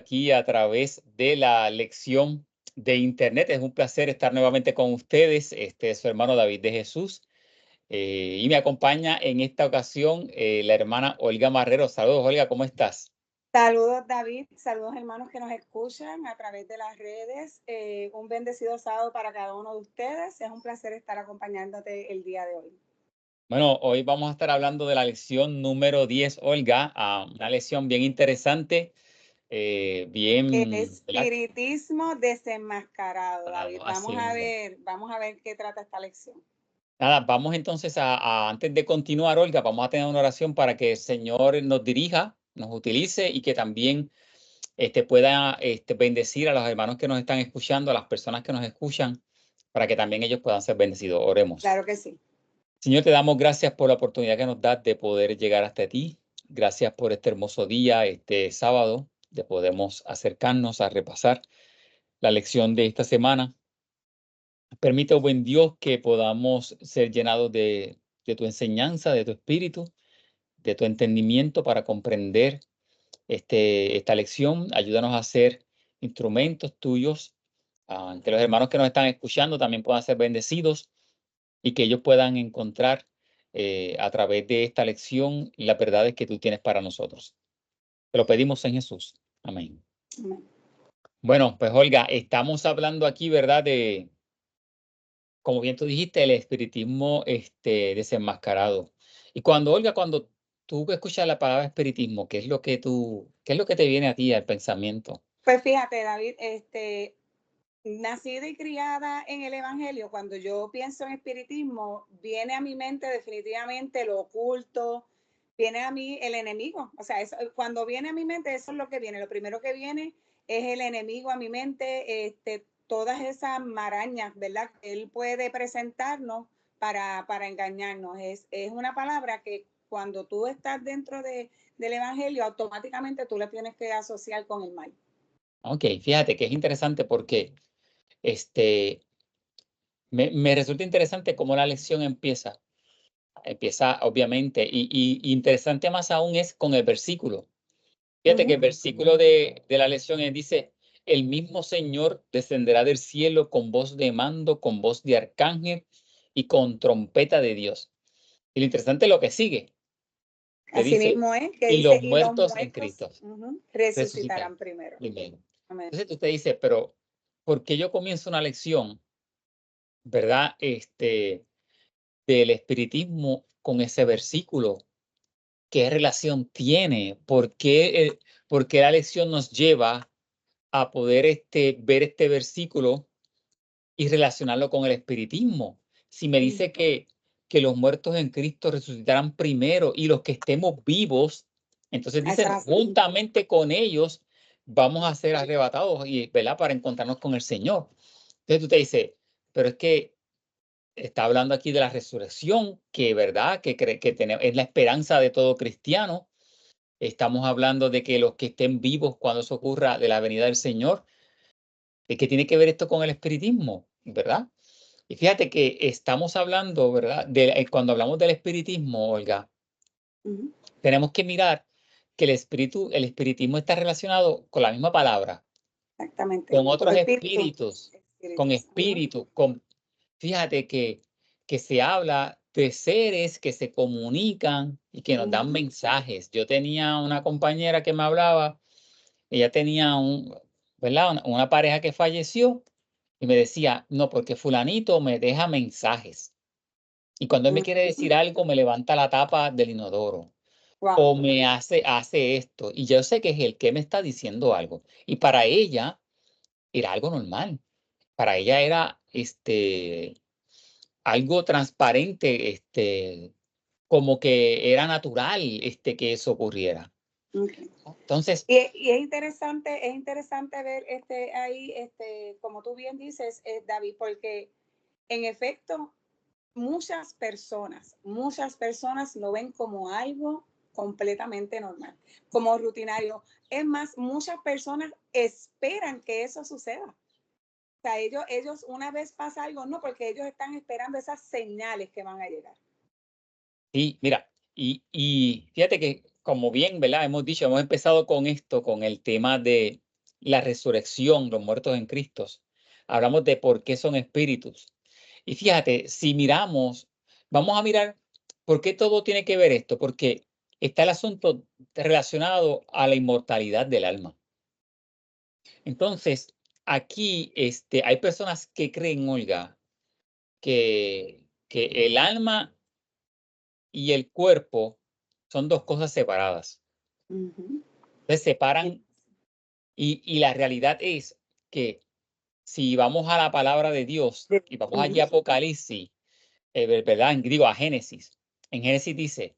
aquí a través de la lección de Internet. Es un placer estar nuevamente con ustedes. Este es su hermano David de Jesús. Y me acompaña en esta ocasión la hermana Olga Marrero. Saludos, Olga, ¿cómo estás? Saludos David, saludos hermanos que nos escuchan a través de las redes. Un bendecido sábado para cada uno de ustedes. Es un placer estar acompañándote el día de hoy. Bueno, hoy vamos a estar hablando de la lección número 10, Olga. Una lección bien interesante, El bien, ¿verdad? espiritismo desenmascarado, David. Así mismo. Vamos a ver qué trata esta lección. Nada, vamos entonces antes de continuar, Olga, vamos a tener una oración para que el Señor nos dirija, nos utilice y que también pueda bendecir a los hermanos que nos están escuchando, a las personas que nos escuchan, para que también ellos puedan ser bendecidos. Oremos. Claro que sí. Señor, te damos gracias por la oportunidad que nos das de poder llegar hasta ti. Gracias por este hermoso día, este sábado, de podemos acercarnos a repasar la lección de esta semana. Permite, oh buen Dios, que podamos ser llenados de tu enseñanza, de tu espíritu, de tu entendimiento para comprender esta lección. Ayúdanos a ser instrumentos tuyos, que los hermanos que nos están escuchando también puedan ser bendecidos y que ellos puedan encontrar a través de esta lección las verdades que tú tienes para nosotros. Te lo pedimos en Jesús. Amén. Amén. Bueno, pues Olga, estamos hablando aquí, ¿verdad? Como bien tú dijiste, el espiritismo desenmascarado. Y cuando, Olga, cuando tú escuchas la palabra espiritismo, qué es lo que te viene a ti al pensamiento? Pues fíjate, David, nacida y criada en el Evangelio, cuando yo pienso en espiritismo, viene a mi mente definitivamente lo oculto, viene a mí el enemigo. O sea, cuando viene a mi mente, eso es lo que viene. Lo primero que viene es el enemigo a mi mente, todas esas marañas, ¿verdad? Que él puede presentarnos para engañarnos. Es una palabra que cuando tú estás dentro del Evangelio, automáticamente tú la tienes que asociar con el mal. Ok, fíjate que es interesante porque este, me resulta interesante cómo la lección empieza. Empieza, obviamente, y interesante más aún es con el versículo. Fíjate que el Ujú. versículo de la lección dice, el mismo Señor descenderá del cielo con voz de mando, con voz de arcángel y con trompeta de Dios. Y lo interesante es lo que sigue, que Así dice, mismo es, que y dice, los y los muertos en muertos Cristo resucitan resucitarán primero. primero. Amén. Entonces tú te dices, pero ¿por qué yo comienzo una lección, verdad, del espiritismo con ese versículo? ¿Qué relación tiene? ¿Por qué la lección nos lleva a poder ver este versículo y relacionarlo con el espiritismo? Si me Mm. dice que los muertos en Cristo resucitarán primero y los que estemos vivos, entonces Eso dice, es así. juntamente con ellos vamos a ser arrebatados y, ¿verdad? Para encontrarnos con el Señor. Entonces tú te dices, pero es que está hablando aquí de la resurrección, que, ¿verdad? Es la esperanza de todo cristiano. Estamos hablando de que los que estén vivos cuando eso ocurra de la venida del Señor, ¿qué tiene que ver esto con el espiritismo? ¿Verdad? Y fíjate que estamos hablando, ¿verdad? Cuando hablamos del espiritismo, Olga, Ujú. tenemos que mirar que el espiritismo está relacionado con la misma palabra, Exactamente. con otros Espíritu. espíritus, con Espíritus. Ajá. espíritu, fíjate que se habla de seres que se comunican y que nos dan Ujú. mensajes. Yo tenía una compañera que me hablaba. Ella tenía ¿verdad? Una pareja que falleció y me decía, no, porque fulanito me deja mensajes. Y cuando él me quiere decir algo, me levanta la tapa del inodoro Wow. o hace esto. Y yo sé que es el que me está diciendo algo. Y para ella era algo normal. Para ella era algo transparente, como que era natural que eso ocurriera. Okay. Entonces, Y es interesante ver ahí, como tú bien dices, David, porque en efecto, muchas personas lo ven como algo completamente normal, como rutinario. Es más, muchas personas esperan que eso suceda. O sea, ellos una vez pasa algo, no, porque ellos están esperando esas señales que van a llegar. sí, mira, y fíjate que como bien, ¿verdad? Hemos dicho, hemos empezado con esto, con el tema la resurrección, los muertos en Cristo. Hablamos de por qué son espíritus. Y fíjate, si miramos, vamos a mirar por qué todo tiene que ver esto, porque está el asunto relacionado a la inmortalidad del alma. Entonces, aquí hay personas que creen, Olga, que el alma y el cuerpo son dos cosas separadas. Se separan y la realidad es que si vamos a la palabra de Dios y vamos allí a Apocalipsis, ¿verdad? Digo, a Génesis. En Génesis dice,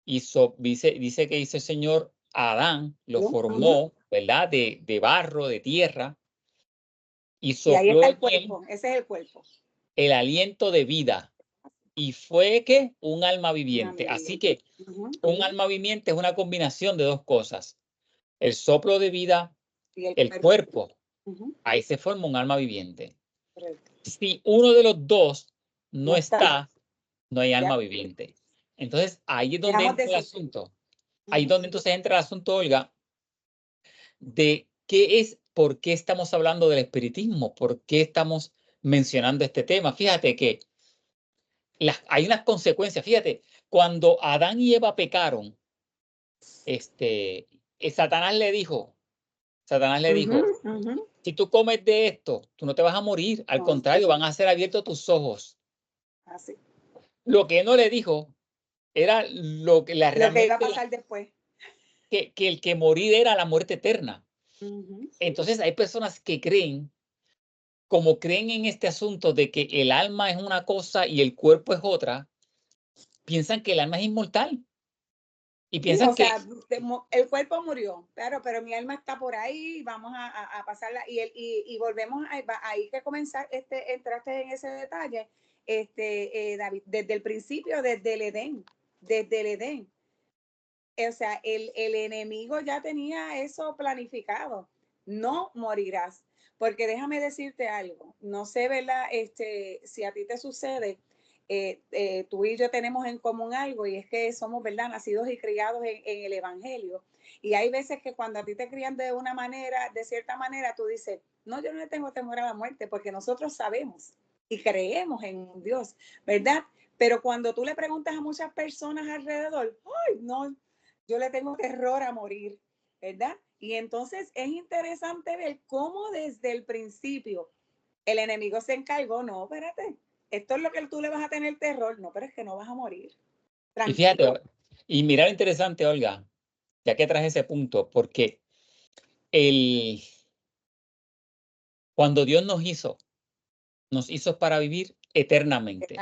dice que hizo el Señor Adán, lo formó, ¿verdad? De barro, de tierra, y Y ahí sopló está en el él cuerpo, ese es el cuerpo. el aliento de vida. Y fue que un alma viviente. Así que un alma viviente es una combinación de dos cosas. El soplo de vida, Y el cuerpo. Ahí se forma un alma viviente. Correcto. Si uno de los dos no No está. está, no hay alma Ya. viviente. Entonces, ahí es donde Dejamos entra de el existir. asunto. Ahí es donde entonces entra el asunto, Olga, de qué es, por qué estamos hablando del espiritismo, por qué estamos mencionando este tema. Fíjate que hay unas consecuencias. Fíjate, cuando Adán y Eva pecaron, Satanás le dijo, si tú comes de esto, tú no te vas a morir. Al contrario, van a ser abiertos tus ojos. Así. Lo que no le dijo era lo que Lo que iba a pasar después. Que el que morir era la muerte eterna. Entonces hay personas que creen, como creen en este asunto de que el alma es una cosa y el cuerpo es otra, piensan que el alma es inmortal. Y Sí, piensan o que sea, el cuerpo murió, claro, pero mi alma está por ahí, vamos a pasarla y volvemos ahí que comenzar, entraste en ese detalle, David, desde el principio, desde el Edén. O sea, el enemigo ya tenía eso planificado, no morirás, porque déjame decirte algo, no sé, ¿verdad? Si a ti te sucede, tú y yo tenemos en común algo y es que somos, ¿verdad? Nacidos y criados en el Evangelio. Y hay veces que cuando a ti te crían de una manera, de cierta manera, tú dices, no, yo no le tengo temor a la muerte porque nosotros sabemos y creemos en un Dios, ¿verdad? Pero cuando tú le preguntas a muchas personas alrededor, ay, no, yo le tengo terror a morir, ¿verdad? Y entonces es interesante ver cómo desde el principio el enemigo se encargó, no, espérate, esto es lo que tú le vas a tener terror, no, pero es que no vas a morir. y Tranquilo. fíjate, y mira lo interesante, Olga, ya que traje ese punto, porque cuando Dios nos hizo para vivir eternamente.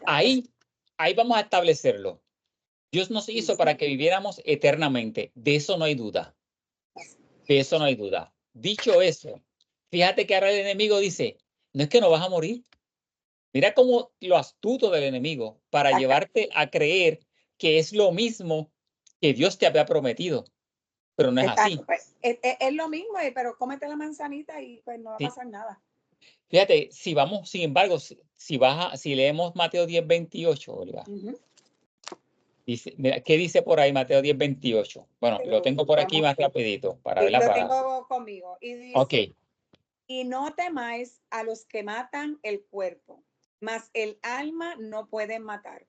Ahí vamos a establecerlo. Dios nos hizo para que viviéramos eternamente. De eso no hay duda. De eso no hay duda. Dicho eso, fíjate que ahora el enemigo dice, no es que no vas a morir. Mira cómo lo astuto del enemigo para llevarte a creer que es lo mismo que Dios te había prometido, pero no es así. Pues, es lo mismo, pero cómete la manzanita y pues no va a ¿Sí? pasar nada. Fíjate, si vamos, sin embargo, si leemos Mateo 10:28, Olga, dice, mira, ¿qué dice por ahí Mateo 10:28? Bueno, lo tengo por aquí más rapidito para verla. Lo tengo conmigo. Y dice, Ok, y no temáis a los que matan el cuerpo, mas el alma no pueden matar.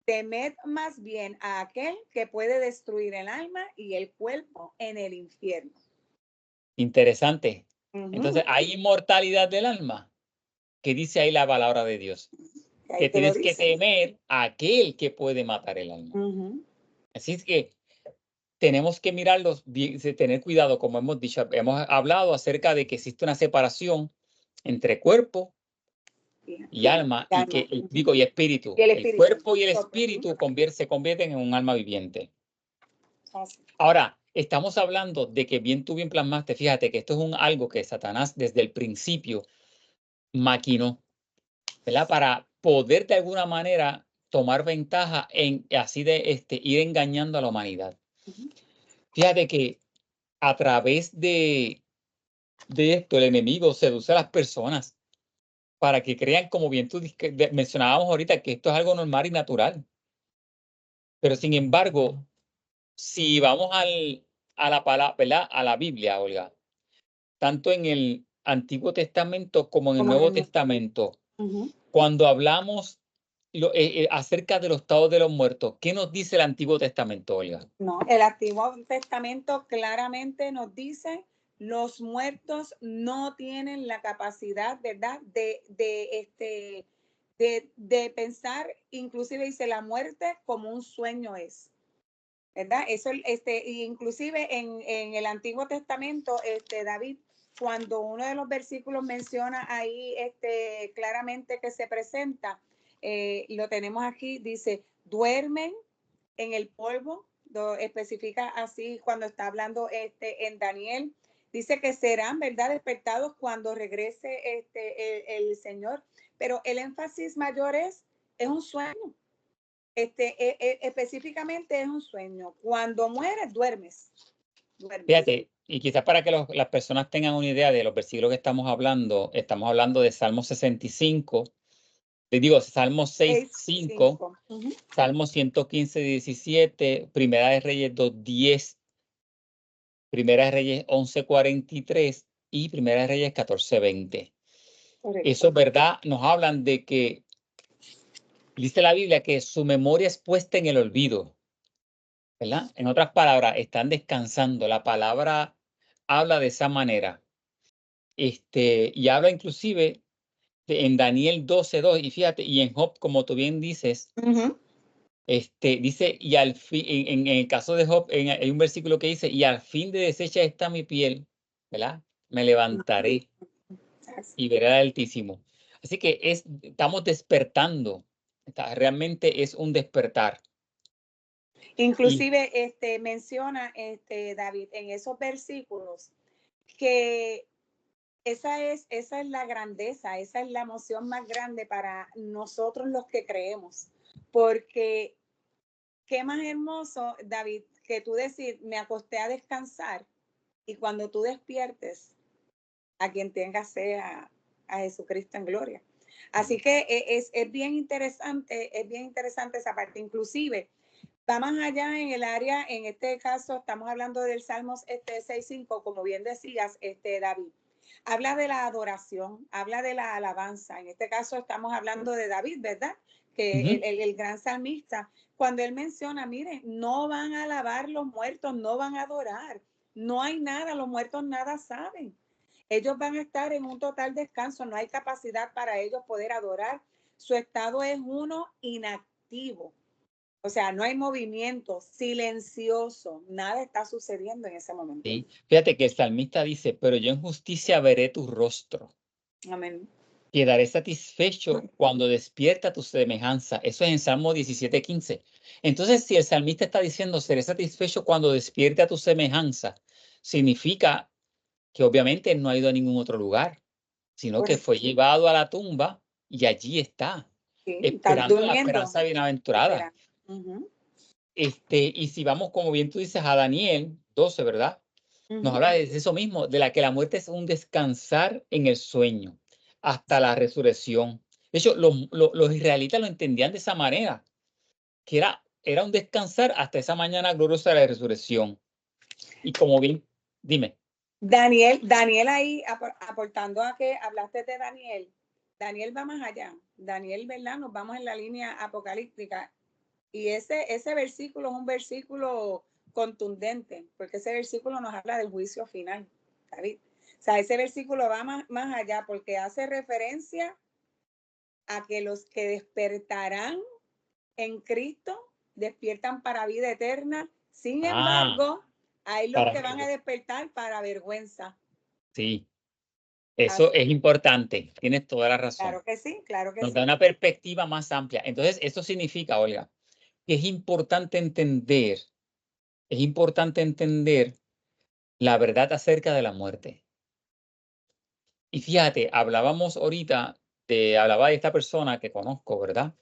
Temed más bien a aquel que puede destruir el alma y el cuerpo en el infierno. interesante. Entonces, hay inmortalidad del alma. ¿Qué dice ahí la palabra de Dios? Que tienes que temer a aquel que puede matar el alma. Así es que tenemos que mirarlos, tener cuidado, como hemos dicho, hemos hablado acerca de que existe una separación entre cuerpo y alma, y que y espíritu. El cuerpo y el espíritu se convierten en un alma viviente. Ahora, estamos hablando de que tú bien plasmaste, fíjate que esto es algo que Satanás desde el principio maquinó, ¿verdad? Para poder de alguna manera tomar ventaja en así de ir engañando a la humanidad. Fíjate que a través de esto el enemigo seduce a las personas para que crean, como bien tú mencionábamos ahorita, que esto es algo normal y natural. Pero sin embargo, si vamos a la palabra, ¿verdad? A la Biblia, Olga, tanto en el Antiguo Testamento como en el Como en Nuevo el Nuevo. Testamento, Ujú. cuando hablamos acerca de los estados de los muertos, ¿qué nos dice el Antiguo Testamento, Olga? No, el Antiguo Testamento claramente nos dice los muertos no tienen la capacidad, ¿verdad? De pensar, inclusive dice la muerte como un sueño es, ¿verdad? Eso, inclusive en el Antiguo Testamento, David, cuando uno de los versículos menciona ahí, claramente que se presenta, lo tenemos aquí, dice, duermen en el polvo, lo especifica así cuando está hablando en Daniel, dice que serán, ¿verdad?, despertados cuando regrese el Señor, pero el énfasis mayor es un sueño, específicamente es un sueño. Cuando mueres, duermes. Fíjate, y quizás para que las personas tengan una idea de los versículos que estamos hablando de Salmo 65, les digo, Salmo 6, 5, Uh-huh. Salmo 115, 17, Primera de Reyes 2, 10, Primera de Reyes 11, 43 y Primera de Reyes 14, 20. Eso, ¿verdad? Nos hablan de que, dice la Biblia, que su memoria es puesta en el olvido, ¿verdad? En otras palabras, están descansando. La palabra habla de esa manera. Y habla inclusive en Daniel 12:2, y fíjate, y en Job, como tú bien dices, Uh-huh. dice, y al fin, en el caso de Job, hay un versículo que dice, y al fin de deshecha está mi piel, ¿verdad? Me levantaré y veré al Altísimo. Así que estamos despertando, realmente es un despertar. Inclusive menciona David en esos versículos que esa es la grandeza, esa es la emoción más grande para nosotros los que creemos, porque qué más hermoso, David, que tú decir, me acosté a descansar y cuando tú despiertes, a quien tenga sea a Jesucristo en gloria. Así que es bien interesante esa parte. Inclusive, va más allá en el área, en este caso estamos hablando del Salmos 6:5, como bien decías, David. Habla de la adoración, habla de la alabanza. En este caso estamos hablando de David, ¿verdad? Que el gran salmista, cuando él menciona, miren, no van a alabar los muertos, no van a adorar, no hay nada, los muertos nada saben. Ellos van a estar en un total descanso, no hay capacidad para ellos poder adorar. Su estado es uno inactivo. O sea, no hay movimiento, silencioso, nada está sucediendo en ese momento. Sí. Fíjate que el salmista dice, pero yo en justicia veré tu rostro. Amén. Quedaré satisfecho cuando despierta tu semejanza. Eso es en Salmo 17:15. Entonces, si el salmista está diciendo, seré satisfecho cuando despierte a tu semejanza, significa que obviamente no ha ido a ningún otro lugar, sino que fue llevado a la tumba y allí está, Sí, esperando la esperanza bienaventurada. Uh-huh. Y si vamos, como bien tú dices, a Daniel 12, ¿verdad? Nos habla de eso mismo, de la que la muerte es un descansar en el sueño hasta la resurrección. De hecho, los israelitas lo entendían de esa manera, que era un descansar hasta esa mañana gloriosa de la resurrección. Y como bien, dime. Daniel ahí aportando a que hablaste de Daniel va más allá. Daniel, ¿verdad? Nos vamos en la línea apocalíptica. Y ese versículo es un versículo contundente, porque ese versículo nos habla del juicio final, David. O sea, ese versículo va más allá porque hace referencia a que los que despertarán en Cristo despiertan para vida eterna. Sin embargo, hay los que van a despertar para vergüenza. Sí, eso es importante. Tienes toda la razón. Claro que sí, claro que Nos sí. da una perspectiva más amplia. Entonces, eso significa, Olga, que es importante entender la verdad acerca de la muerte. Y fíjate, hablaba de esta persona que conozco, ¿verdad?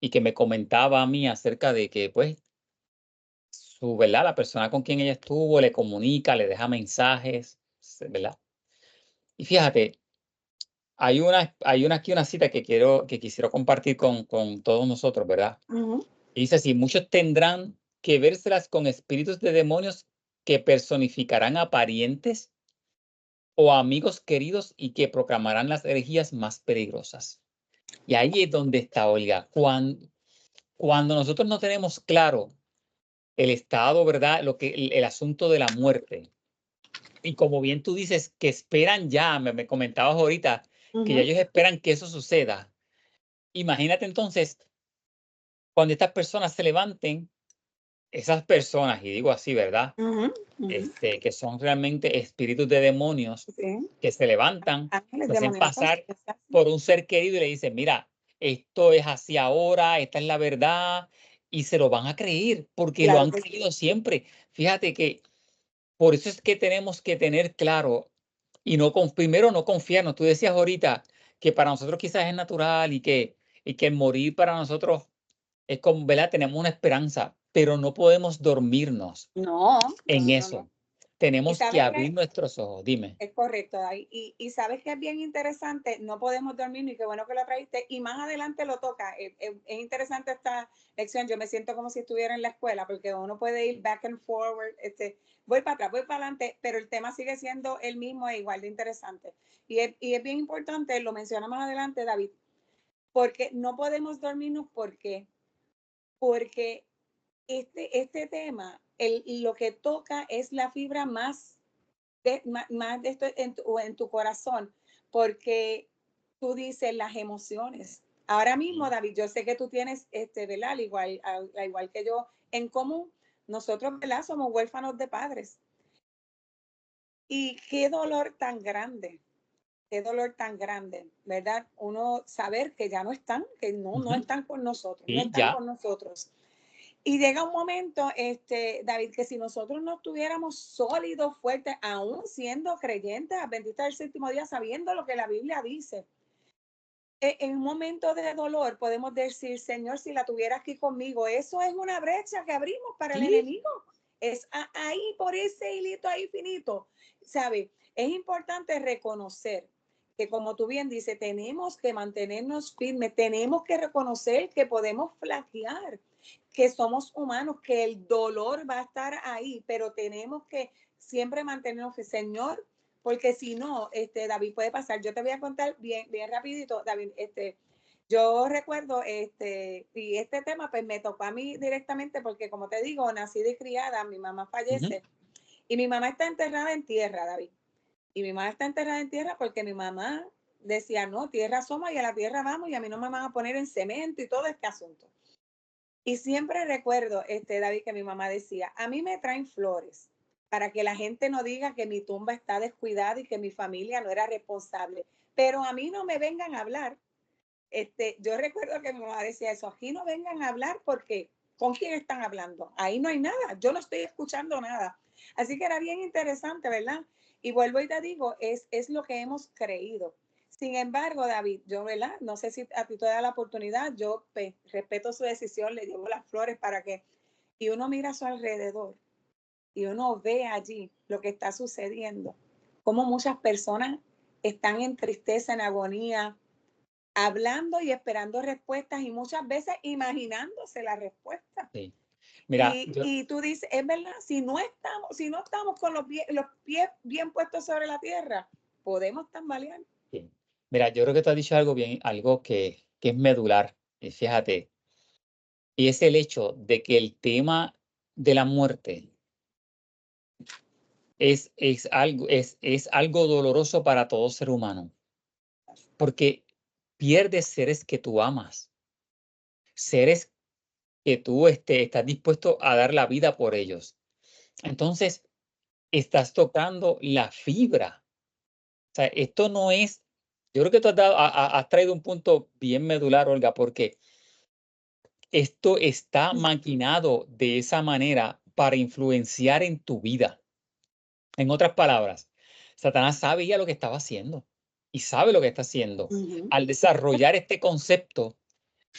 Y que me comentaba a mí acerca de que, pues, ¿verdad? La persona con quien ella estuvo le comunica, le deja mensajes, ¿verdad? Y fíjate, aquí una cita que quisiera compartir con todos nosotros, ¿verdad? Uh-huh. Y dice así, muchos tendrán que vérselas con espíritus de demonios que personificarán a parientes o amigos queridos y que proclamarán las herejías más peligrosas. Y ahí es donde está, Olga. Cuando nosotros no tenemos claro el estado, ¿verdad? El asunto de la muerte. Y como bien tú dices, que esperan ya, me comentabas ahorita, que ya ellos esperan que eso suceda. Imagínate entonces, cuando estas personas se levanten, esas personas, y digo así, ¿verdad? Que son realmente espíritus de demonios Sí. que se levantan, Ángeles se hacen demoníacos. pasar Exacto. por un ser querido y le dicen, mira, esto es así ahora, esta es la verdad, y se lo van a creer porque lo Claro han que sí. creído siempre. Fíjate que por eso es que tenemos que tener claro y primero no confiarnos. Tú decías ahorita que para nosotros quizás es natural y que el morir para nosotros es como, ¿verdad? Tenemos una esperanza, pero no podemos dormirnos No, en no, no, no. eso. Y Tenemos que sabes abrir que nuestros ojos. Dime. es correcto, David. Y sabes que es bien interesante, no podemos dormir, y qué bueno que lo traíste, y más adelante lo toca. Es interesante esta lección, yo me siento como si estuviera en la escuela, porque uno puede ir back and forward, voy para atrás, voy para adelante, pero el tema sigue siendo el mismo e igual de interesante. Y es bien importante, lo menciona más adelante, David, porque no podemos dormirnos, ¿por qué? Porque este tema, lo que toca es la fibra más de esto en tu corazón, porque tú dices las emociones. Ahora mismo, David, yo sé que tú tienes, ¿verdad? Al igual que yo, en común, nosotros, ¿verdad? Somos huérfanos de padres. Y qué dolor tan grande, ¿verdad? Uno saber que ya no están, que no están con nosotros, no Sí, están ya. con nosotros. Y llega un momento, David, que si nosotros no estuviéramos sólidos, fuertes, aún siendo creyentes, adventistas del séptimo día, sabiendo lo que la Biblia dice, en un momento de dolor podemos decir, Señor, si la tuviera aquí conmigo, eso es una brecha que abrimos para el Sí. enemigo. Es ahí, por ese hilito ahí finito. ¿Sabe? Es importante reconocer que, como tú bien dices, tenemos que mantenernos firmes, tenemos que reconocer que podemos flaquear, que somos humanos, que el dolor va a estar ahí, pero tenemos que siempre mantenernos, Señor, porque si no, David, puede pasar. Yo te voy a contar bien rapidito, David, yo recuerdo, y este tema pues me tocó a mí directamente porque, como te digo, nací de criada, mi mamá fallece y mi mamá está enterrada en tierra, David. Y mi mamá está enterrada en tierra porque mi mamá decía, no, tierra somos y a la tierra vamos y a mí no me van a poner en cemento y todo este asunto. Y siempre recuerdo, David, que mi mamá decía, a mí me traen flores para que la gente no diga que mi tumba está descuidada y que mi familia no era responsable. Pero a mí no me vengan a hablar. Yo recuerdo que mi mamá decía eso, aquí no vengan a hablar porque ¿con quién están hablando? Ahí no hay nada, yo no estoy escuchando nada. Así que era bien interesante, ¿verdad? Y vuelvo y te digo, es lo que hemos creído. Sin embargo, David, yo, ¿verdad? No sé si a ti te da la oportunidad, yo respeto su decisión, le llevo las flores para que, y uno mira a su alrededor y uno ve allí lo que está sucediendo, cómo muchas personas están en tristeza, en agonía, hablando y esperando respuestas y muchas veces imaginándose la respuesta. Sí. Mira, Y tú dices, es verdad, si no estamos con los pies bien puestos sobre la tierra, podemos tambalear. sí. Mira, yo creo que tú has dicho algo bien, algo que es medular. Y fíjate, y es el hecho de que el tema de la muerte es algo doloroso para todo ser humano, porque pierdes seres que tú amas, seres que tú estás dispuesto a dar la vida por ellos. Entonces, estás tocando la fibra. O sea, esto no es, yo creo que tú has traído un punto bien medular, Olga, porque esto está maquinado de esa manera para influenciar en tu vida. En otras palabras, Satanás sabía lo que estaba haciendo y sabe lo que está haciendo. Ujú. Al desarrollar este concepto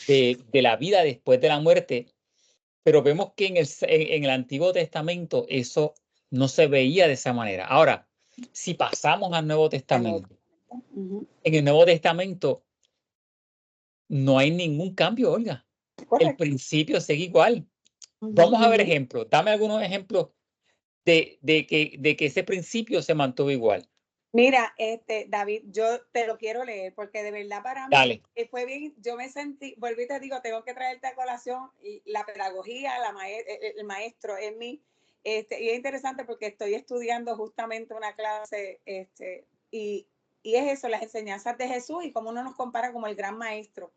de la vida después de la muerte, pero vemos que en el Antiguo Testamento eso no se veía de esa manera. Ahora, si pasamos al Nuevo Testamento, Ujú. en el Nuevo Testamento no hay ningún cambio, Olga. El Correcto. principio sigue igual. Ujú. Vamos a ver ejemplos. Dame algunos ejemplos de que ese principio se mantuvo igual. Mira, David, yo te lo quiero leer porque de verdad para mí Dale. fue bien, yo me sentí, vuelvo y te digo, tengo que traerte a colación y la pedagogía, el maestro en mí, y es interesante porque estoy estudiando justamente una clase, y es eso, las enseñanzas de Jesús y cómo uno nos compara como el gran maestro.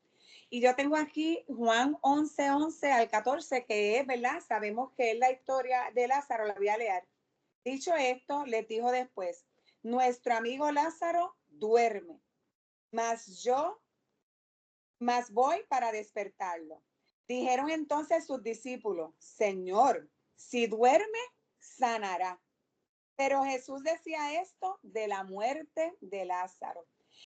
Y yo tengo aquí Juan 11:11 al 14, que es, ¿verdad? Sabemos que es la historia de Lázaro, la voy a leer. Dicho esto, les dijo después, nuestro amigo Lázaro duerme, mas voy para despertarlo. Dijeron entonces sus discípulos, Señor, si duerme, sanará. Pero Jesús decía esto de la muerte de Lázaro.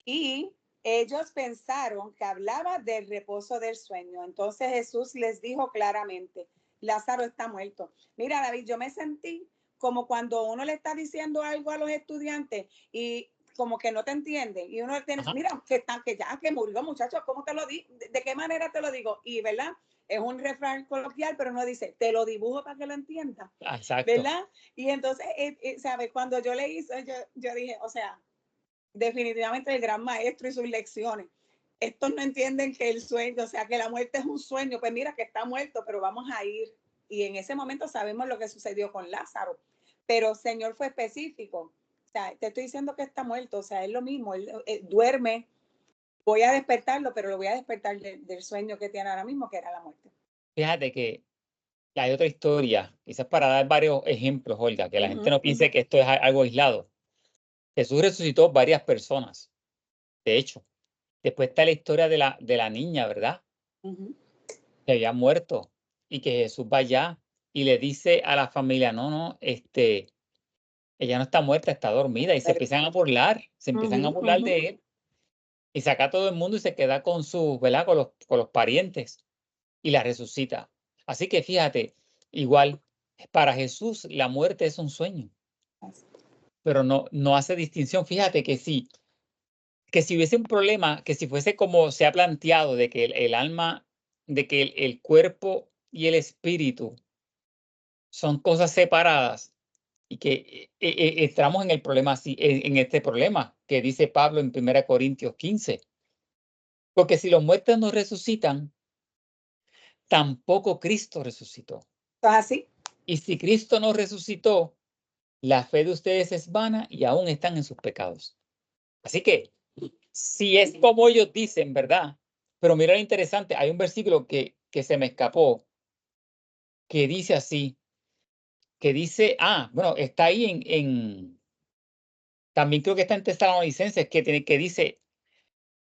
Y ellos pensaron que hablaba del reposo del sueño. Entonces Jesús les dijo claramente, Lázaro está muerto. Mira, David, yo me sentí como cuando uno le está diciendo algo a los estudiantes y como que no te entienden. Y uno tiene, mira, que murió, muchachos, ¿cómo te lo digo? ¿De qué manera te lo digo? Y, ¿verdad? Es un refrán coloquial, pero uno dice, te lo dibujo para que lo entiendas. Exacto. ¿Verdad? Y entonces, ¿sabes? Cuando yo leí eso, yo dije, o sea, definitivamente el gran maestro y sus lecciones. Estos no entienden que el sueño, o sea, que la muerte es un sueño. Pues mira que está muerto, pero vamos a ir. Y en ese momento sabemos lo que sucedió con Lázaro. Pero el Señor fue específico. O sea, te estoy diciendo que está muerto. O sea, es lo mismo. Él duerme. Voy a despertarlo, pero lo voy a despertar del sueño que tiene ahora mismo, que era la muerte. Fíjate que hay otra historia, quizás para dar varios ejemplos, Olga, que la gente no piense que esto es algo aislado. Jesús resucitó varias personas. De hecho, después está la historia de la niña, ¿verdad? Que había muerto y que Jesús va allá y le dice a la familia, no, no, ella no está muerta, está dormida, y se empiezan a burlar, de él, y saca a todo el mundo y se queda con sus, ¿verdad? Con los parientes y la resucita. Así que fíjate, igual, para Jesús la muerte es un sueño, pero no hace distinción. Fíjate que si hubiese un problema, que si fuese como se ha planteado, de que el alma, de que el cuerpo y el espíritu son cosas separadas, y que entramos en el problema así, en este problema que dice Pablo en 1 Corintios 15. Porque si los muertos no resucitan, tampoco Cristo resucitó. Así. Y si Cristo no resucitó, la fe de ustedes es vana y aún están en sus pecados. Así que, si es como ellos dicen, ¿verdad? Pero mira lo interesante, hay un versículo que se me escapó, que dice así, que dice, bueno, está ahí también creo que está en Tesalonicenses, que dice,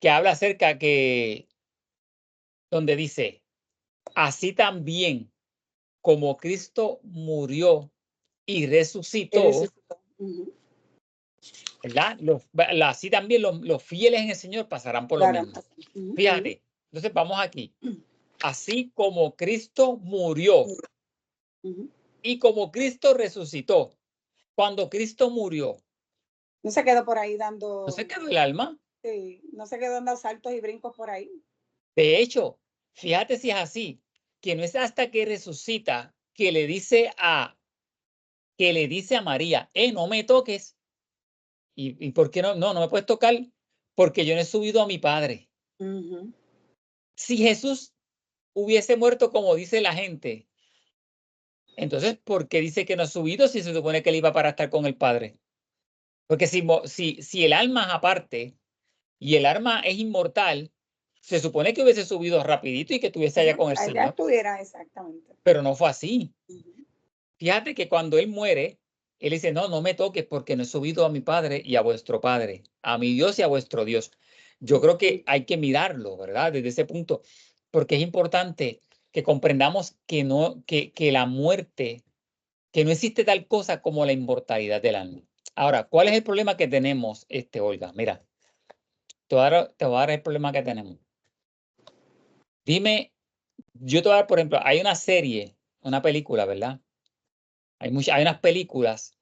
que habla acerca donde dice, así también como Cristo murió y resucitó, ¿verdad? Así también los fieles en el Señor pasarán por lo mismo. Fíjate, entonces vamos aquí. Así como Cristo murió y como Cristo resucitó. Cuando Cristo murió, no se quedó por ahí ¿no dando, se quedó el alma? sí, no se quedó dando saltos y brincos por ahí. De hecho, fíjate si es así, que no es hasta que resucita que le dice a María, no me toques. ¿Y por qué no? No me puedes tocar porque yo no he subido a mi Padre. Si Jesús hubiese muerto como dice la gente, entonces, ¿por qué dice que no ha subido si se supone que él iba para estar con el Padre? Porque si el alma es aparte y el alma es inmortal, se supone que hubiese subido rapidito y que estuviese allá con el Allá Señor. estuviera, exactamente. Pero no fue así. Fíjate que cuando él muere, él dice, no me toques porque no he subido a mi Padre y a vuestro Padre, a mi Dios y a vuestro Dios. Yo creo que hay que mirarlo, ¿verdad? Desde ese punto, porque es importante que comprendamos que la muerte, que no existe tal cosa como la inmortalidad del alma. Ahora, ¿cuál es el problema que tenemos, Olga? Mira, te voy a dar el problema que tenemos. Dime, yo te voy a dar, por ejemplo, hay una serie, una película, ¿verdad? Hay unas películas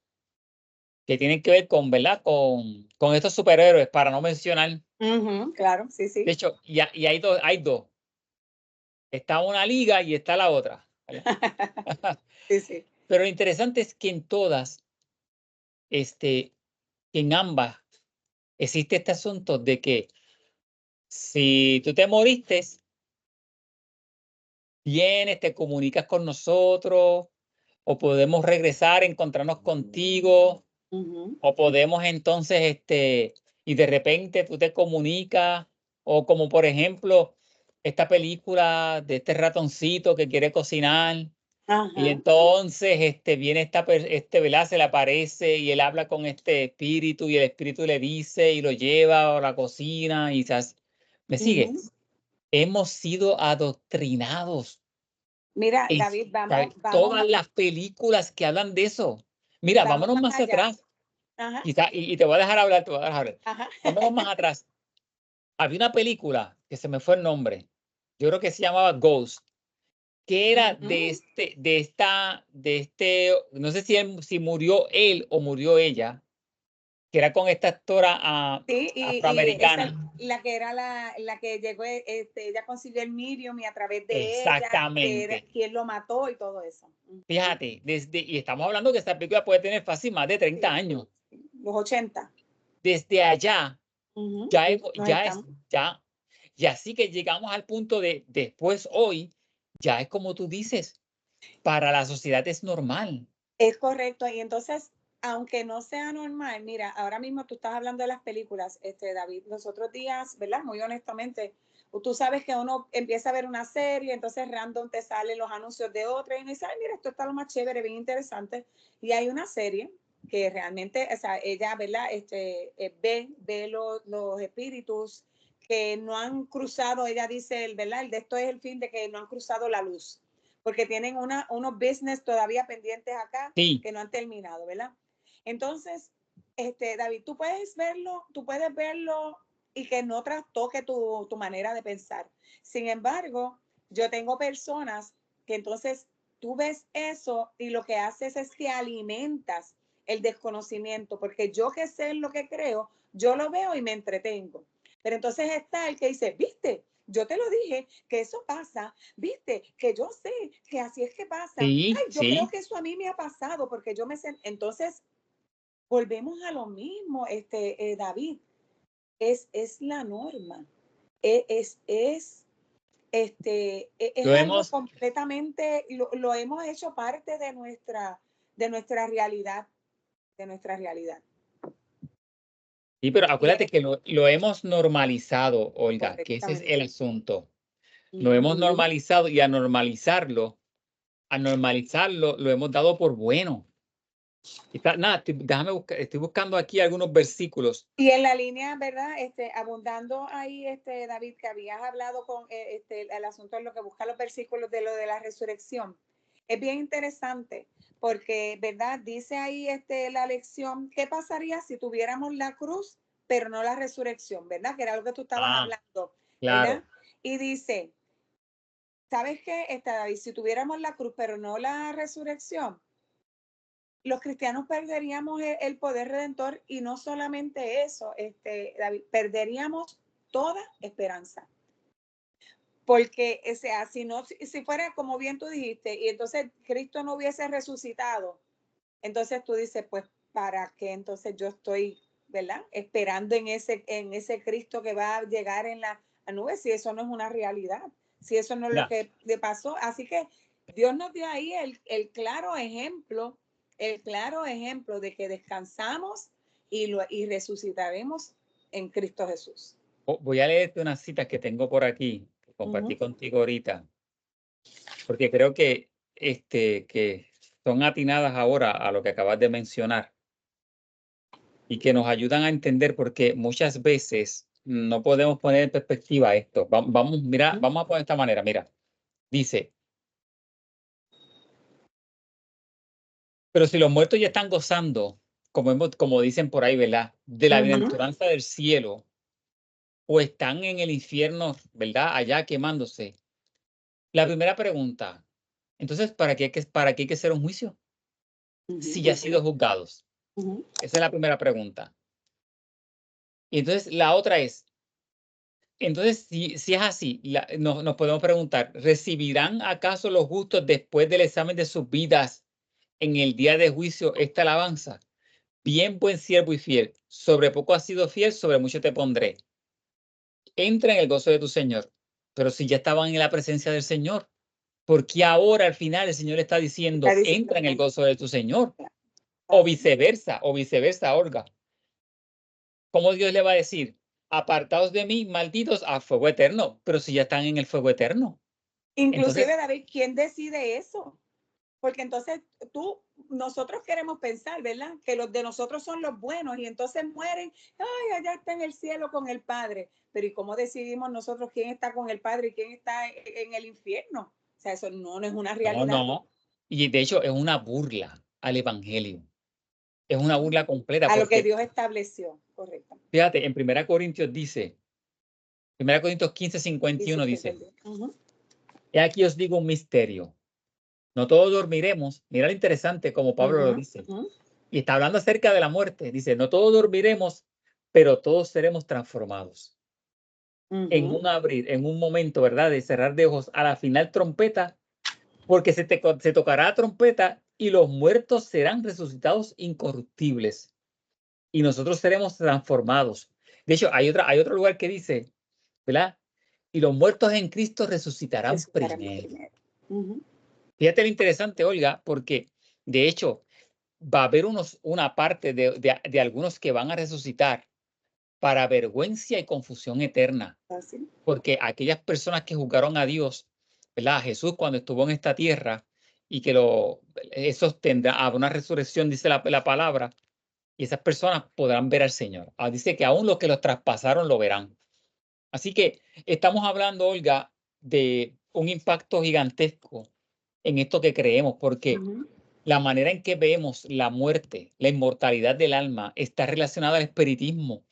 que tienen que ver con, ¿verdad? Con estos superhéroes, para no mencionar. Claro, sí, De sí. hecho, y hay dos. Está una liga y está la otra. Sí, sí. Pero lo interesante es que en todas, en ambas, existe este asunto de que si tú te moriste, vienes, te comunicas con nosotros, o podemos regresar, encontrarnos contigo, o podemos entonces, y de repente tú te comunicas, o como por ejemplo, esta película de este ratoncito que quiere cocinar, y Ajá. entonces viene ¿verdad? Se le aparece y él habla con este espíritu y el espíritu le dice y lo lleva a la cocina y ¿me sigue? Ujú. Hemos sido adoctrinados Mira, en David, ¿sabes? Todas las películas que hablan de eso. Mira, vamos vámonos más más allá. atrás. Ajá, Y te voy a dejar hablar, te voy a dejar hablar. ajá. Vámonos más atrás. Había una película que se me fue el nombre. Yo creo que se llamaba Ghost, que era Ujú. no sé si murió él o murió ella, que era con esta actora Sí, y esa, afroamericana. la que era la que llegó, ella consiguió el medium y a través de ella, que era Exactamente. quien lo mató y todo eso. Ujú. Fíjate, y estamos hablando que esta película puede tener fácil más de 30 Sí, años. los 80. Desde allá, Ujú. ya, Nos ya es, estamos. ya, y así que llegamos al punto de después hoy, ya es como tú dices, para la sociedad es normal. Es correcto. Y entonces, aunque no sea normal, mira, ahora mismo tú estás hablando de las películas, David, los otros días, ¿verdad? Muy honestamente, tú sabes que uno empieza a ver una serie, entonces random te salen los anuncios de otra y uno dice, ay, mira, esto está lo más chévere, bien interesante. Y hay una serie que realmente, o sea, ella, ¿verdad? Ve los espíritus que no han cruzado, ella dice, ¿verdad? El de esto es el fin de que no han cruzado la luz porque tienen unos business todavía pendientes acá Sí, que no han terminado, ¿verdad? Entonces, David, tú puedes verlo y que no trastoque tu manera de pensar. Sin embargo, yo tengo personas que entonces tú ves eso y lo que haces es que alimentas el desconocimiento, porque yo que sé lo que creo, yo lo veo y me entretengo. Pero entonces está el que dice, viste, yo te lo dije que eso pasa, viste, que yo sé que así es que pasa. sí, Ay, yo creo sí. que eso a mí me ha pasado porque yo me sé. Entonces, volvemos a lo mismo, David, es la norma, es es Lo algo hemos, completamente, lo hemos hecho parte de nuestra realidad, de nuestra realidad. sí, pero Y acuérdate que lo hemos normalizado, Olga, que ese es el correctamente. asunto. Lo hemos Ujú. normalizado y a normalizarlo, lo hemos dado por bueno. Nada, déjame buscar, estoy buscando aquí algunos versículos. Y en la línea, ¿verdad? Abundando ahí, David, que habías hablado con el asunto de lo que busca los versículos de lo de la resurrección. Es bien interesante porque, ¿verdad? Dice ahí la lección, ¿qué pasaría si tuviéramos la cruz, pero no la resurrección? ¿Verdad? Que era lo que tú estabas Ah, hablando, ¿verdad? claro. Y dice, ¿sabes qué, David? Si tuviéramos la cruz, pero no la resurrección, los cristianos perderíamos el poder redentor y no solamente eso, David, perderíamos toda esperanza. Porque, o sea, si fuera como bien tú dijiste, y entonces Cristo no hubiese resucitado, entonces tú dices, pues, ¿para qué entonces yo estoy, ¿verdad? Esperando en ese Cristo que va a llegar en la nube, si eso no es una realidad, si eso no es lo Mira, que le pasó. Así que Dios nos dio ahí el claro ejemplo de que descansamos y resucitaremos en Cristo Jesús. voy a leerte unas citas que tengo por aquí, que compartí Ujú. contigo ahorita, porque creo que son atinadas ahora a lo que acabas de mencionar y que nos ayudan a entender porque muchas veces no podemos poner en perspectiva esto. Vamos, mira, vamos a poner de esta manera, mira, dice, pero si los muertos ya están gozando, como dicen por ahí, ¿verdad? De la Ujú. bienaventuranza del cielo, o están en el infierno, ¿verdad? Allá quemándose. La primera pregunta, entonces, ¿para qué hay que hacer un juicio? Ujú. Si ya han sido juzgados. Ujú. Esa es la primera pregunta. Y entonces la otra es, entonces, si es así, nos podemos preguntar, ¿recibirán acaso los justos después del examen de sus vidas en el día de juicio esta alabanza? bien buen siervo y fiel, sobre poco has sido fiel, sobre mucho te pondré. Entra en el gozo de tu Señor. Pero si ya estaban en la presencia del Señor, ¿por qué ahora al final el Señor está diciendo, Está diciendo, entra en el gozo de tu Señor? claro. O viceversa, Olga. ¿Cómo Dios le va a decir? Apartaos de mí, malditos, a fuego eterno. Pero si ya están en el fuego eterno. Inclusive, Entonces, David, ¿quién decide eso? Porque entonces nosotros queremos pensar, ¿verdad? Que los de nosotros son los buenos y entonces mueren, ay, allá está en el cielo con el Padre. Pero ¿y cómo decidimos nosotros quién está con el Padre y quién está en el infierno? O sea, eso no es una realidad. no. Y de hecho es una burla al Evangelio. Es una burla completa A lo que porque, Dios estableció, correcto. fíjate, en 1 Corintios dice, 1 Corintios 15:51 dice, he aquí os digo un misterio. No todos dormiremos. Mira lo interesante como Pablo lo dice. Y está hablando acerca de la muerte. Dice, no todos dormiremos, pero todos seremos transformados. En un abrir, en un momento, ¿verdad? De cerrar de ojos a la final trompeta, porque se tocará trompeta y los muertos serán resucitados incorruptibles y nosotros seremos transformados. De hecho, hay otro lugar que dice, ¿verdad? Y los muertos en Cristo resucitarán primero. Fíjate lo interesante, Olga, porque de hecho va a haber una parte de algunos que van a resucitar para vergüenza y confusión eterna. Porque aquellas personas que juzgaron a Dios, ¿verdad? A Jesús cuando estuvo en esta tierra y que esos tendrá una resurrección, dice la palabra, y esas personas podrán ver al Señor. Dice que aún los que los traspasaron lo verán. Así que estamos hablando, Olga, de un impacto gigantesco en esto que creemos, porque la manera en que vemos la muerte, la inmortalidad del alma, está relacionada al espiritismo,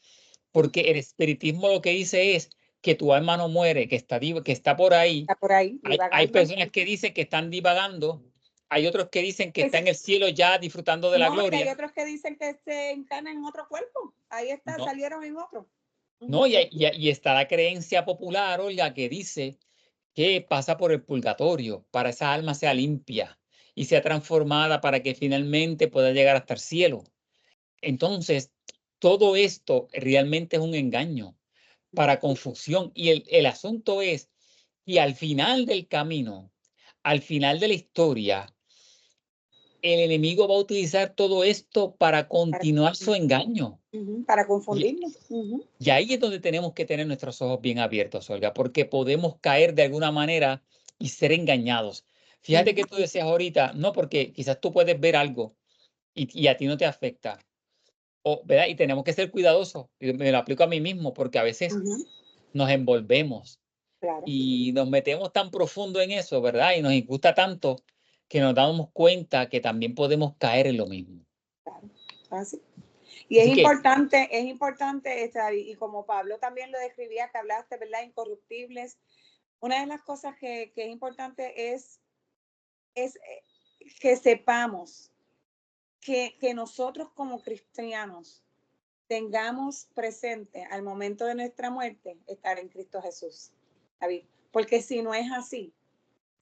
porque el espiritismo lo que dice es que tu alma no muere, que está por ahí. Está por ahí, Hay personas que dicen que están divagando, hay otros que dicen que está en el cielo ya disfrutando de la No, y hay gloria. otros que dicen que se encarnan en otro cuerpo. Ahí está, No, salieron en otro. no, y está la creencia popular, Olga, que dice que pasa por el purgatorio para esa alma sea limpia y sea transformada para que finalmente pueda llegar hasta el cielo. Entonces, todo esto realmente es un engaño para confusión. Y el asunto es que al final del camino, al final de la historia, el enemigo va a utilizar todo esto para continuar su engaño. Para confundirnos. Y ahí es donde tenemos que tener nuestros ojos bien abiertos, Olga, porque podemos caer de alguna manera y ser engañados. Fíjate que tú decías ahorita, no, porque quizás tú puedes ver algo y a ti no te afecta. ¿Verdad? Y tenemos que ser cuidadosos. Y me lo aplico a mí mismo, porque a veces nos envolvemos Claro. y nos metemos tan profundo en eso, ¿verdad? Y nos gusta tanto que nos damos cuenta que también podemos caer en lo mismo. Claro. Así. Y Así que, es importante estar, y como Pablo también lo describía, que hablaste, ¿verdad? Incorruptibles. Una de las cosas que es importante es que sepamos que nosotros como cristianos tengamos presente al momento de nuestra muerte estar en Cristo Jesús. David. Porque si no es así,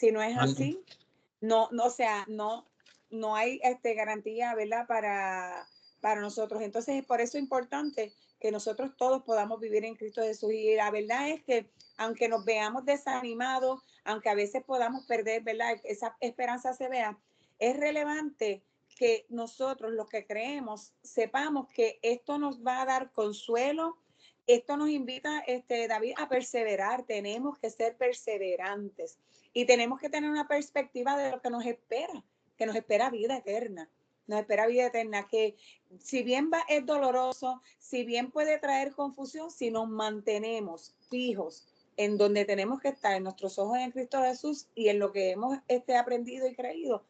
o sea, no hay garantía, ¿verdad? Para nosotros. Entonces, por eso es importante que nosotros todos podamos vivir en Cristo Jesús. Y la verdad es que aunque nos veamos desanimados, aunque a veces podamos perder, ¿verdad? Esa esperanza se vea, es relevante que nosotros, los que creemos, sepamos que esto nos va a dar consuelo. Esto nos invita, David, a perseverar. Tenemos que ser perseverantes y tenemos que tener una perspectiva de lo que nos espera vida eterna. Nos espera vida eterna, que si bien es doloroso, si bien puede traer confusión, si nos mantenemos fijos en donde tenemos que estar, en nuestros ojos en Cristo Jesús y en lo que hemos aprendido y creído,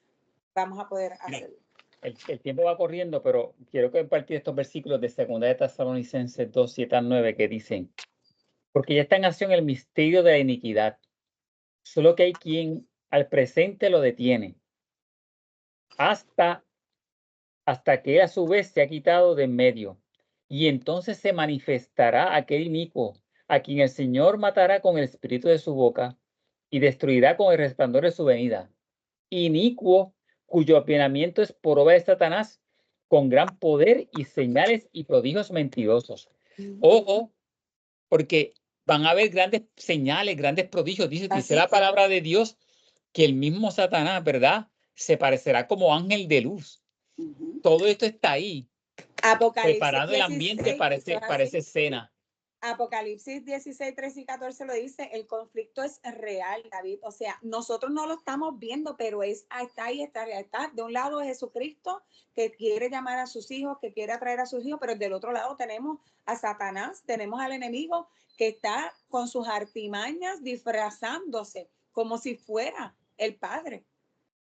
vamos a poder hacerlo. el tiempo va corriendo, pero quiero compartir estos versículos de 2 de Tesalonicenses 2, 7 al 9 que dicen, porque ya está en acción el misterio de la iniquidad, solo que hay quien al presente lo detiene, hasta que él a su vez se ha quitado de en medio. Y entonces se manifestará aquel inicuo, a quien el Señor matará con el espíritu de su boca y destruirá con el resplandor de su venida. Inicuo, cuyo apianamiento es por obra de Satanás, con gran poder y señales y prodigios mentirosos. Ojo, porque van a haber grandes señales, grandes prodigios. Dice la palabra de Dios que el mismo Satanás, ¿verdad? Se parecerá como ángel de luz. Todo esto está ahí. Apocalipsis Preparado 16, el ambiente para esa escena. Apocalipsis 16, 13 y 14 lo dice, el conflicto es real, David. O sea, nosotros no lo estamos viendo, pero está ahí, está. De un lado es Jesucristo, que quiere llamar a sus hijos, que quiere atraer a sus hijos, pero del otro lado tenemos a Satanás, tenemos al enemigo que está con sus artimañas disfrazándose como si fuera el Padre.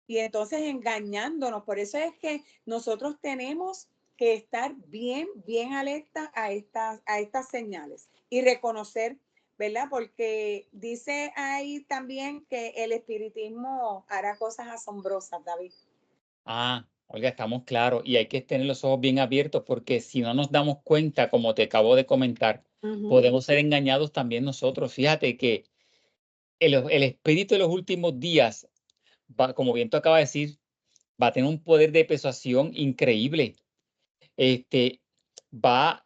Y entonces engañándonos. Por eso es que nosotros tenemos que estar bien, bien alerta a estas señales y reconocer, ¿verdad? Porque dice ahí también que el espiritismo hará cosas asombrosas, David. Olga, estamos claros y hay que tener los ojos bien abiertos porque si no nos damos cuenta, como te acabo de comentar, podemos ser engañados también nosotros. Fíjate que el espíritu de los últimos días, como bien tú acabas de decir, va a tener un poder de persuasión increíble. El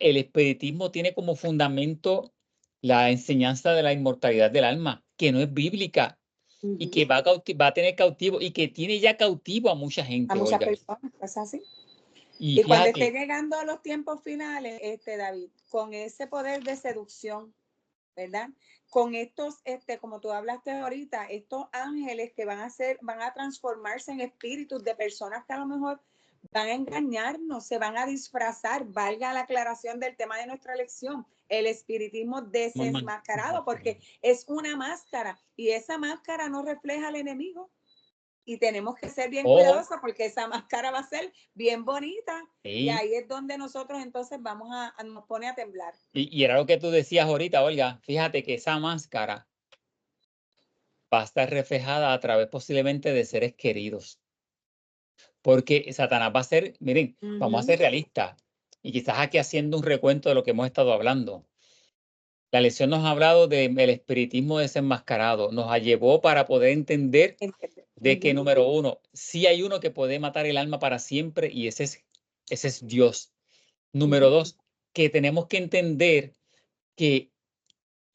espiritismo tiene como fundamento la enseñanza de la inmortalidad del alma, que no es bíblica y que va a tener cautivo y que tiene ya cautivo a mucha gente, A muchas Olga. personas, es así. Y Y cuando esté fíjate, llegando a los tiempos finales, David, con ese poder de seducción, ¿verdad? Con estos, como tú hablaste ahorita, estos ángeles que van a transformarse en espíritus de personas que a lo mejor van a engañarnos, se van a disfrazar, valga la aclaración del tema de nuestra lección, el espiritismo desenmascarado, porque es una máscara y esa máscara no refleja al enemigo. Y tenemos que ser bien cuidadosos porque esa máscara va a ser bien bonita y ahí es donde nosotros entonces nos pone a temblar. Y era lo que tú decías ahorita, Olga. Fíjate que esa máscara va a estar reflejada a través posiblemente de seres queridos. Porque Satanás va a ser, miren, vamos a ser realistas. Y quizás aquí haciendo un recuento de lo que hemos estado hablando. La lección nos ha hablado del espiritismo desenmascarado. Nos llevó para poder entender de que, número uno, sí hay uno que puede matar el alma para siempre y ese es Dios. Número dos, que tenemos que entender que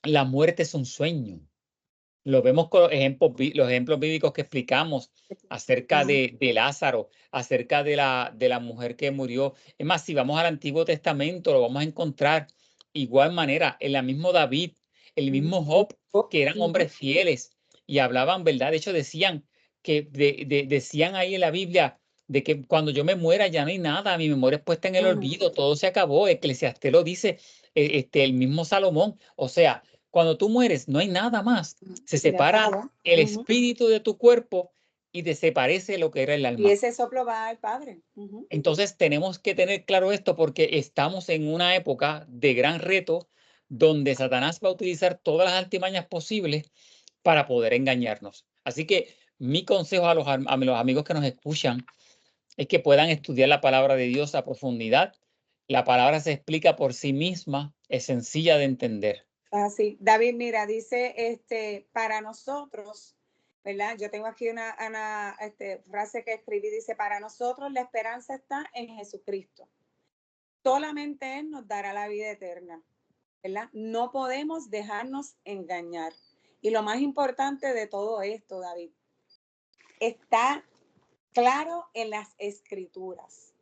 la muerte es un sueño. Lo vemos con los ejemplos bíblicos que explicamos acerca de Lázaro, acerca de la mujer que murió. Es más, si vamos al Antiguo Testamento, lo vamos a encontrar igual manera, en la mismo David, el mismo Job, que eran hombres fieles y hablaban verdad. De hecho, decían decían ahí en la Biblia de que cuando yo me muera ya no hay nada, mi memoria es puesta en el olvido, todo se acabó. Eclesiastés lo dice, el mismo Salomón. O sea, cuando tú mueres no hay nada más. Se separa el espíritu de tu cuerpo y desaparece lo que era el Y alma. ese soplo va al Padre. Entonces tenemos que tener claro esto porque estamos en una época de gran reto donde Satanás va a utilizar todas las artimañas posibles para poder engañarnos. Así que mi consejo a los amigos que nos escuchan es que puedan estudiar la palabra de Dios a profundidad. La palabra se explica por sí misma, es sencilla de entender. Así, David, mira, dice, para nosotros, ¿verdad? Yo tengo aquí una frase que escribí, dice, para nosotros la esperanza está en Jesucristo. Solamente Él nos dará la vida eterna, ¿verdad? No podemos dejarnos engañar. Y lo más importante de todo esto, David, está claro en las escrituras.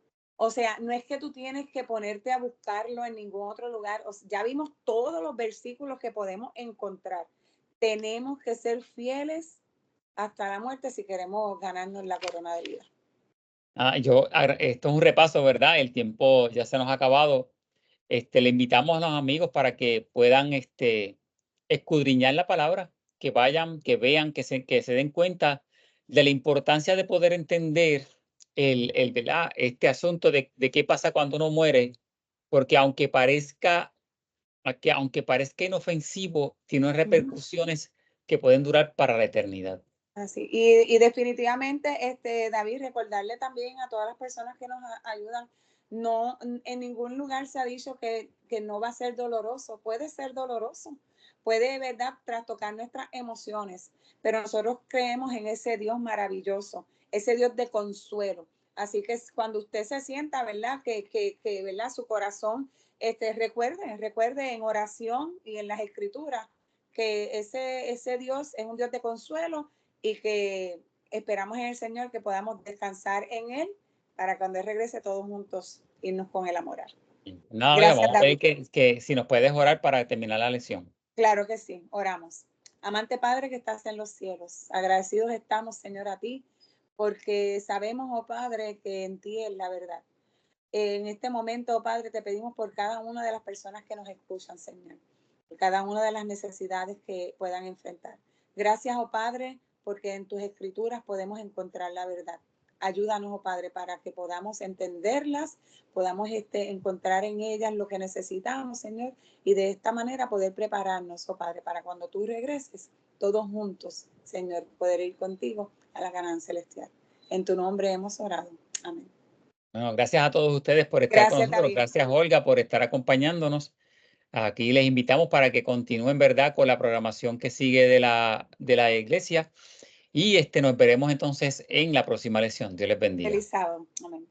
O sea, no es que tú tienes que ponerte a buscarlo en ningún otro lugar. Ya vimos todos los versículos que podemos encontrar. Tenemos que ser fieles hasta la muerte si queremos ganarnos la corona de vida. Esto es un repaso, ¿verdad? El tiempo ya se nos ha acabado. Le invitamos a los amigos para que puedan escudriñar la palabra, que vayan, que vean, que se den cuenta de la importancia de poder entender ¿verdad? Este asunto de qué pasa cuando uno muere, porque aunque parezca inofensivo, tiene repercusiones que pueden durar para la eternidad. Así. Y definitivamente, David, recordarle también a todas las personas que nos ayudan, no, en ningún lugar se ha dicho que no va a ser doloroso. Puede ser doloroso, puede, ¿verdad?, trastocar nuestras emociones, pero nosotros creemos en ese Dios maravilloso, ese Dios de consuelo. Así que cuando usted se sienta, ¿verdad? ¿Verdad? Su corazón, recuerde en oración y en las escrituras que ese Dios es un Dios de consuelo y que esperamos en el Señor que podamos descansar en Él para cuando Él regrese todos juntos irnos con Él a morar. Nada, Olga, Gracias, vamos a David. ver que si nos puedes orar para terminar la lección. Claro que sí, oramos. Amante Padre que estás en los cielos, agradecidos estamos, Señor, a ti, porque sabemos, oh Padre, que en ti es la verdad. En este momento, oh Padre, te pedimos por cada una de las personas que nos escuchan, Señor, por cada una de las necesidades que puedan enfrentar. Gracias, oh Padre, porque en tus escrituras podemos encontrar la verdad. Ayúdanos, oh Padre, para que podamos entenderlas, podamos encontrar en ellas lo que necesitamos, Señor, y de esta manera poder prepararnos, oh Padre, para cuando tú regreses, todos juntos, Señor, poder ir contigo a la Canaán celestial. En tu nombre hemos orado. Amén. Bueno, gracias a todos ustedes por estar con Gracias, nosotros. David. Gracias, Olga, por estar acompañándonos. Aquí les invitamos para que continúen, ¿verdad?, con la programación que sigue de la iglesia. Y nos veremos entonces en la próxima lección. Dios les bendiga. Feliz sábado. Amén.